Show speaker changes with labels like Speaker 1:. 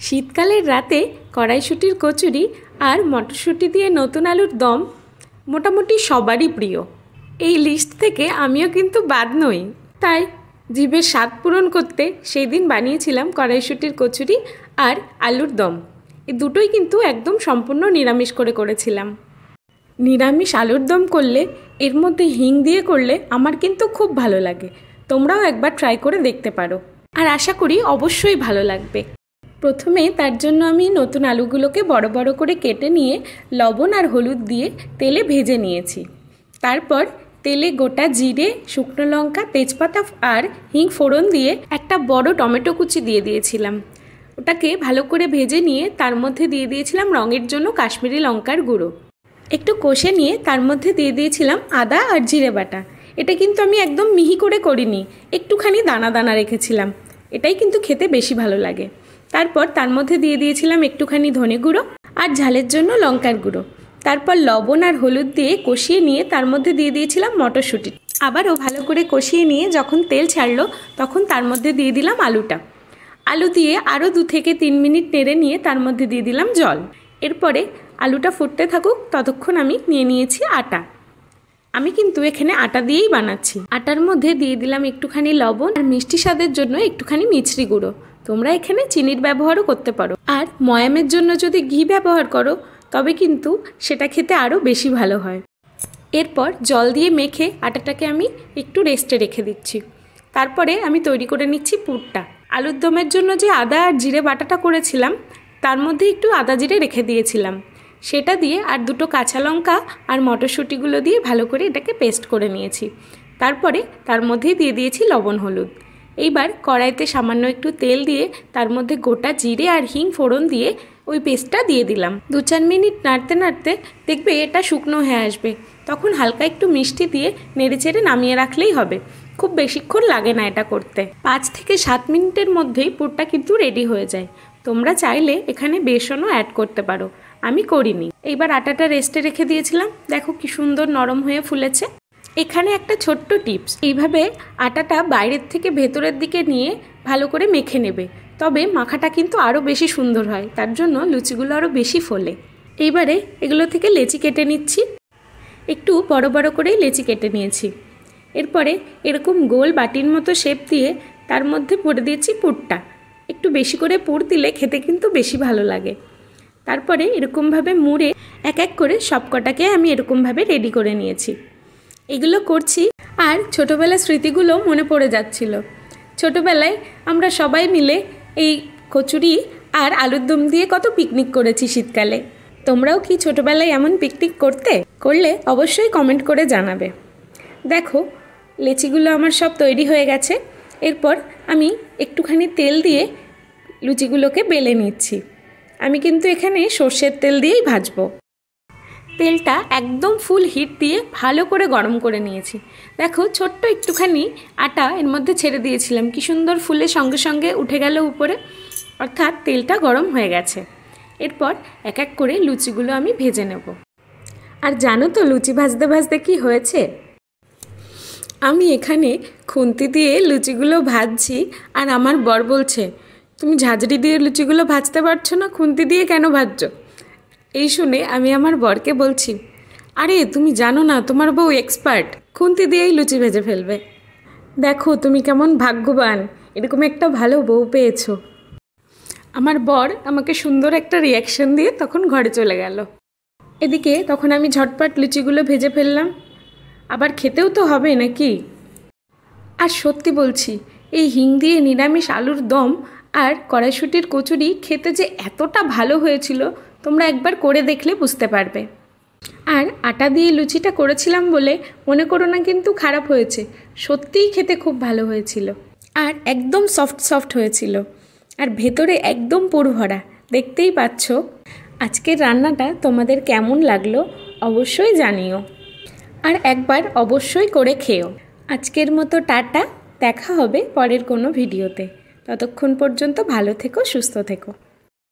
Speaker 1: শীতকালের রাতে কড়াইশুঁটির কচুরি আর মটরশুঁটি দিয়ে নতুন আলুর দম মোটামুটি সবারই প্রিয়। এই লিস্ট থেকে আমিও কিন্তু বাদ নই। তাই জিভের স্বাদ পূরণ করতে সেই দিন বানিয়েছিলাম কড়াইশুঁটির কচুরি আর আলুর দম। এই দুটোই কিন্তু একদম সম্পূর্ণ নিরামিষ করে করেছিলাম। নিরামিষ আলুর দম করলে এর মধ্যে হিং দিয়ে করলে আমার কিন্তু খুব ভালো লাগে। তোমরাও একবার ট্রাই করে দেখতে পারো, আর আশা করি অবশ্যই ভালো লাগবে। প্রথমে তার জন্য আমি নতুন আলুগুলোকে বড় বড় করে কেটে নিয়ে লবণ আর হলুদ দিয়ে তেলে ভেজে নিয়েছি। তারপর তেলে গোটা জিরে, শুকনো লঙ্কা, তেজপাতা আর হিং ফোড়ন দিয়ে একটা বড় টমেটো কুচি দিয়ে দিয়েছিলাম। ওটাকে ভালো করে ভেজে নিয়ে তার মধ্যে দিয়ে দিয়েছিলাম রঙের জন্য কাশ্মীরি লঙ্কার গুঁড়ো। একটু কষে নিয়ে তার মধ্যে দিয়ে দিয়েছিলাম আদা আর জিরে বাটা। এটা কিন্তু আমি একদম মিহি করে করিনি, একটুখানি দানা দানা রেখেছিলাম। এটাই কিন্তু খেতে বেশি ভালো লাগে। তারপর তার মধ্যে দিয়ে দিয়েছিলাম একটুখানি ধনে গুঁড়ো আর ঝালের জন্য লঙ্কার গুঁড়ো। তারপর লবণ আর হলুদ দিয়ে কষিয়ে নিয়ে তার মধ্যে দিয়ে দিয়েছিলাম মটরশুঁটি। আবারও ভালো করে কষিয়ে নিয়ে যখন তেল ছাড়লো তখন তার মধ্যে দিয়ে দিলাম আলুটা। আলু দিয়ে আরও 2 থেকে 3 মিনিট নেড়ে নিয়ে তার মধ্যে দিয়ে দিলাম জল। এরপরে আলুটা ফুটতে থাকুক, ততক্ষণ আমি নিয়ে নিয়েছি আটা। আমি কিন্তু এখানে আটা দিয়েই বানাচ্ছি। আটার মধ্যে দিয়ে দিলাম একটুখানি লবণ আর মিষ্টি স্বাদের জন্য একটুখানি মিছরি গুঁড়ো। তোমরা এখানে চিনির ব্যবহারও করতে পারো, আর ময়ামের জন্য যদি ঘি ব্যবহার করো তবে কিন্তু সেটা খেতে আরও বেশি ভালো হয়। এরপর জল দিয়ে মেখে আটাটাকে আমি একটু রেস্টে রেখে দিচ্ছি। তারপরে আমি তৈরি করে নিচ্ছি পুরটা। আলুর দমের জন্য যে আদা আর জিরে বাটাটা করেছিলাম তার মধ্যে একটু আদা জিরে রেখে দিয়েছিলাম, সেটা দিয়ে আর 2টো কাঁচা লঙ্কা আর মটরশুঁটিগুলো দিয়ে ভালো করে এটাকে পেস্ট করে নিয়েছি। তারপরে তার মধ্যেই দিয়ে দিয়েছি লবণ হলুদ। এইবার কড়াইতে সামান্য একটু তেল দিয়ে তার মধ্যে গোটা জিরে আর হিং ফোড়ন দিয়ে ওই পেস্টটা দিয়ে দিলাম। 2-4 মিনিট নাড়তে নাড়তে দেখবে এটা শুকনো হয়ে আসবে। তখন হালকা একটু মিষ্টি দিয়ে নেড়েচেড়ে নামিয়ে রাখলেই হবে। খুব বেশিক্ষণ লাগে না এটা করতে। 5 থেকে 7 মিনিটের মধ্যেই পুরটা কিন্তু রেডি হয়ে যায়। তোমরা চাইলে এখানে বেসনও অ্যাড করতে পারো, আমি করিনি। এইবার আটাটা রেস্টে রেখে দিয়েছিলাম, দেখো কি সুন্দর নরম হয়ে ফুলেছে। এখানে একটা ছোট্ট টিপস, এইভাবে আটাটা বাইরের থেকে ভেতরের দিকে নিয়ে ভালো করে মেখে নেবে, তবে মাখাটা কিন্তু আরও বেশি সুন্দর হয়। তার জন্য লুচিগুলো আরও বেশি ফোলে। এইবারে এগুলো থেকে লেচি কেটে নিচ্ছি। একটু বড় বড় করেই লেচি কেটে নিয়েছি। এরপরে এরকম গোল বাটির মতো শেপ দিয়ে তার মধ্যে ভরে দিয়েছি পুরটা। একটু বেশি করে পুর দিলে খেতে কিন্তু বেশি ভালো লাগে। তারপরে এরকমভাবে মুড়ে এক এক করে সব কটাকে আমি এরকমভাবে রেডি করে নিয়েছি। এগুলো করছি আর ছোটোবেলার স্মৃতিগুলো মনে পড়ে যাচ্ছিল। ছোটোবেলায় আমরা সবাই মিলে এই কচুরি আর আলুর দম দিয়ে কত পিকনিক করেছি শীতকালে। তোমরাও কি ছোটোবেলায় এমন পিকনিক করলে অবশ্যই কমেন্ট করে জানাবে। দেখো লেচিগুলো আমার সব তৈরি হয়ে গেছে। এরপর আমি একটুখানি তেল দিয়ে লুচিগুলোকে বেলে নিচ্ছি। আমি কিন্তু এখানে সর্ষের তেল দিয়েই ভাজবো। তেলটা একদম ফুল হিট দিয়ে ভালো করে গরম করে নিয়েছি। দেখো ছোট্ট একটুখানি আটা এর মধ্যে ছেড়ে দিয়েছিলাম, কি সুন্দর ফুলে সঙ্গে সঙ্গে উঠে গেল উপরে, অর্থাৎ তেলটা গরম হয়ে গেছে। এরপর এক এক করে লুচিগুলো আমি ভেজে নেব। আর জানো তো লুচি ভাজতে ভাজতে কি হয়েছে? আমি এখানে খুন্তি দিয়ে লুচিগুলো ভাজছি, আর আমার বর বলছে, তুমি ঝাঁঝরি দিয়ে লুচিগুলো ভাজতে পারছো না, খুন্তি দিয়ে কেন ভাজছো? এই শুনে আমি আমার বরকে বলছি, আরে তুমি জানো না তোমার বউ এক্সপার্ট, খুন্তি দিয়েই লুচি ভেজে ফেলবে। দেখো তুমি কেমন ভাগ্যবান, এরকম একটা ভালো বউ পেয়েছো। আমার বর আমাকে সুন্দর একটা রিয়াকশন দিয়ে তখন ঘরে চলে গেল। এদিকে তখন আমি ঝটপট লুচিগুলো ভেজে ফেললাম, আবার খেতেও তো হবে নাকি। আর সত্যি বলছি, এই হিং দিয়ে নিরামিষ আলুর দম আর কড়াইশুঁটির কচুরি খেতে যে এতটা ভালো হয়েছিল তোমরা একবার করে দেখলে বুঝতে পারবে। আর আটা দিয়ে লুচিটা করেছিলাম বলে মনে করো না কিন্তু খারাপ হয়েছে, সত্যিই খেতে খুব ভালো হয়েছিল। আর একদম সফট সফট হয়েছিল, আর ভেতরে একদম পুর ভরা। দেখতেই পাচ্ছ। আজকের রান্নাটা তোমাদের কেমন লাগলো অবশ্যই জানিও, আর একবার অবশ্যই করে খেও। আজকের মতো টাটা, দেখা হবে পরের কোনো ভিডিওতে। ততক্ষণ পর্যন্ত ভালো থেকো, সুস্থ থেকো।